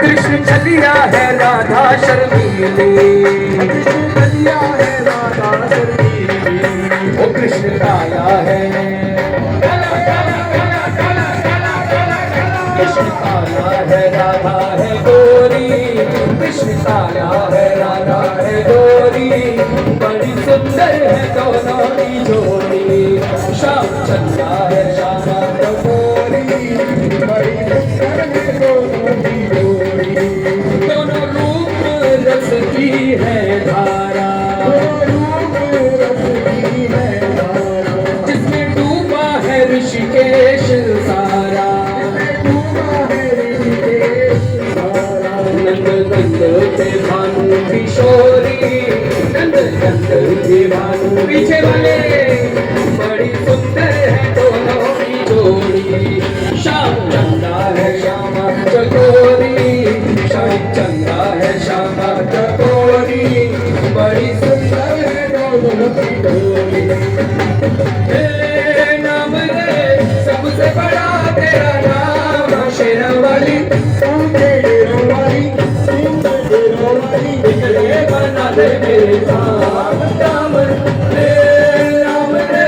कृष्ण छलिया है राधा शर्मीली, कृष्ण छलिया है राधा शर्मीली, ओ कृष्ण काला है, कृष्ण काला है राधा है गोरी, कृष्ण काला है राधा है गोरी, बड़ी सुंदर है दोनों की जोड़ी, श्याम चंद्रा है श्यामा कपूरी, बड़ी सुंदर है दोनों की जोड़ी, दोनों रूप रस की है धारा, रूप रस की है धारा, जिसमें डूबा है ऋषिकेश सारा, नंद नंद थे भानु किशोरी, नंद नंद थे भानु पीछे वाले, बड़ी सुंदर है दोनों की जोड़ी, श्याम चंद्रा है श्यामा चकोरी, श्याम चंद्रा है श्यामा चकोरी, बड़ी सुंदर है दोनों की जोड़ी। हे नाम रे सबसे बड़ा तेरा नाम शेरावाली, बिगड़े बना दे मेरे नाम रे, नाम रे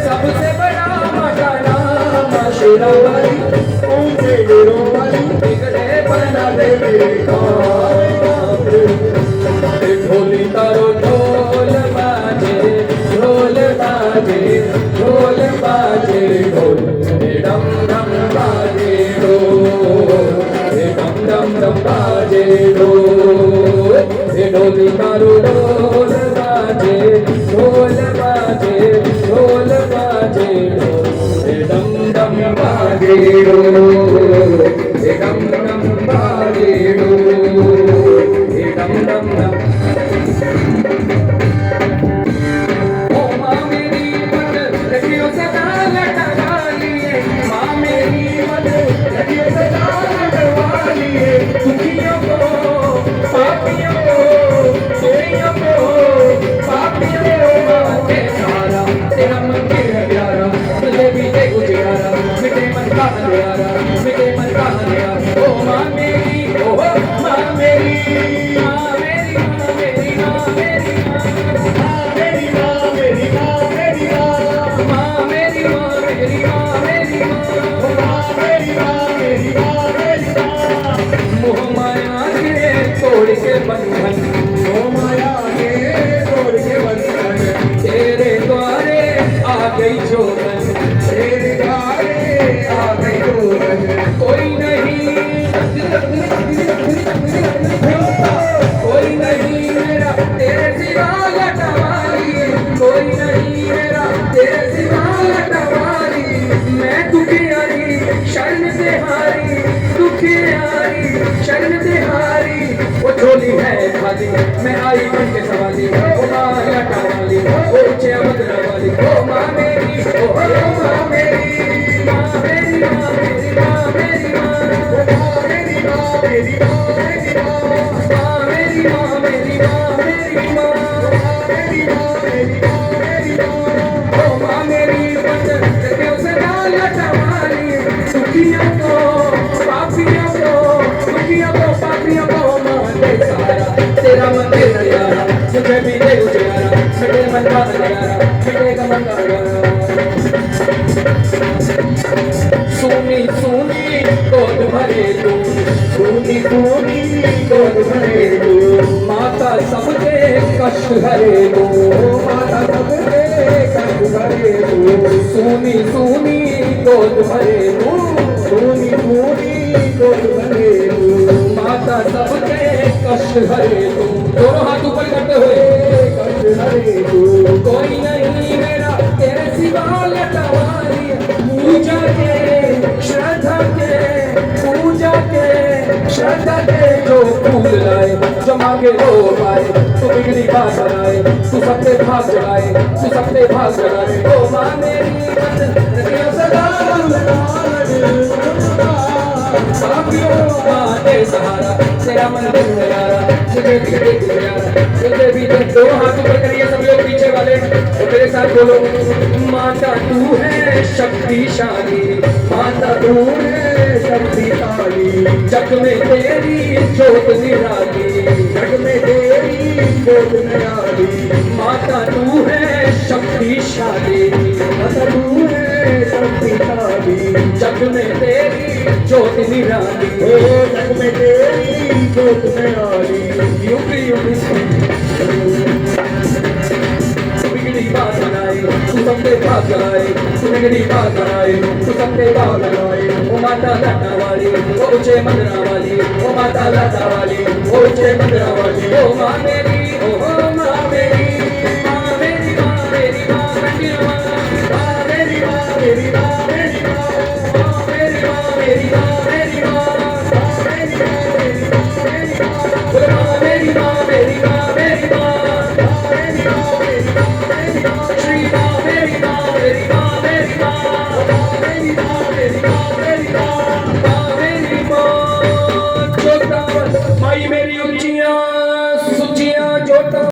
सबसे बड़ा माता नाम शेरावाली, बिगड़े बना दे मेरे नाम रे। ढोली तारो ढोल बाजे, ढोल बाजे, ढोल बाजे, ढोल डम डम बाजे ढोल, डम डम डम बाजे ढोल, ढोली तारो ढोल बाजे, ढोल बाजे, ढोल बाजे ढोल, डम डम बाजे ढोल, डम डम बाजे ढोल, डम डम डम। ओ माँ मेरी मत रखियो सदा लटका लिए, माँ मेरी मत रखियो सदा लटका लिए, दुखियों को पापियों को चोरियों को पापियों को माते सारा, तेरा मंदिर है प्यारा, तुझे भी दे उजियारा, मिटे मन का अंधियारा, मिटे मन का अंधियारा। ओ माँ मेरी, ओ माँ मेरी, माँ मेरी, माँ मेरी, माँ मेरी, माँ मेरी, माँ मेरी, माँ मेरी, माँ मेरी, माँ मेरी, माँ मेरी, माँ मेरी, माँ मेरी, माँ मेरी, मोह माया के तोड़ के बंधन, ओ माया के तोड़ के बंधन, तेरे द्वारे आ गई जोगन, तेरे द्वारे आ गई जोगन, कोई नहीं, कोई नहीं मेरा तेरे सिवा लटवारी, कोई नहीं मेरा तेरे सिवा लटवारी, मैं दुखियारी शरण से हारी, दुखियारी शरण से हारी, वो झोली है खाली, मैं आई बन के सवाली, ओ माँ लटवाली, ओ ऊंचे अवधरा वाली, ओ माँ मेरी, ओ माँ मेरी, माँ मेरी, माँ मेरी, माँ मेरी, माँ मेरी, माँ मेरी, माँ मेरी, माँ मेरी, माँ मेरी, माँ मेरी, माँ मेरी, माँ मेरी, माँ मेरी, ओ माँ मेरी बंद रखे सदा लटवाली, दुखियों को पापियों को, दुखियों को पापियों को माँ दे सहारा, तेरा मंदिर है यारा, तुझे भी दे उजियारा, मिटे मन का अंधियारा, मिटेगा मन का अंधियारा। सुनी सुनी गोद भरे तू, सुनी सुनी गोद भरे तू, माता सबके कष्ट हरे तू, माता सबके कष्ट भरे तू, सुनी सुनी गोद भरे तू, सुनी सुनी गोद भरे तू, माता सबके कष्ट हरे तू। दोनों हाथ ऊपर करते हुए, कष्ट हरे तू, कोई नहीं मेरा तेरे सिवा लटवारी, पूजा के श्रद्धा के, पूजा के श्रद्धा के जो फूल लाए, जो मांगे वो पाए, तू बिगड़ी बात बनाए, तू सबके भाग जगाए, तू सबके भाग जगाए, ओ माँ मेरी मत रखियो सदा पापियों माँ दे सहारा, तेरा मंदिर है यारा, तुझे भी दे गुजारा, तुझे भी दे। दो हाथ ऊपर करिए सब लोग पीछे वाले, तो मेरे साथ बोलो, माता तू है शक्तिशाली, माता तू है शक्तिशाली जग में तेरी जोत निराली जग में तेरी जोत निराली माता तू है शक्तिशाली माता तू है शक्तिशाली जग में तेरी जोत निराली ओ जग में तेरी जोत निराली युग युग से बिगड़ी बात बनाए तू सबके पास लगाए तू बिगड़ी बात बनाए तू सबके पास लगाए ओ माता लाटा वाली ओ ऊंचे मंदिरा वाली ओ माता लाटा वाली ओ ऊंचे मंदिरा वाली ओ माँ मेरी ओ माँ मेरी माँ मेरी माँ मेरी माँ मेरी माँ मेरी माँ मेरी माँ मेरी माँ मेरी माँ मेरी माँ मेरी माँ मेरी माँ मेरी माँ मेरी माँ श्री माँ मेरी माँ मेरी माँ मेरी माँ मेरी माँ मेरी माँ मेरी माँ मेरी माँ जोता माई मेरी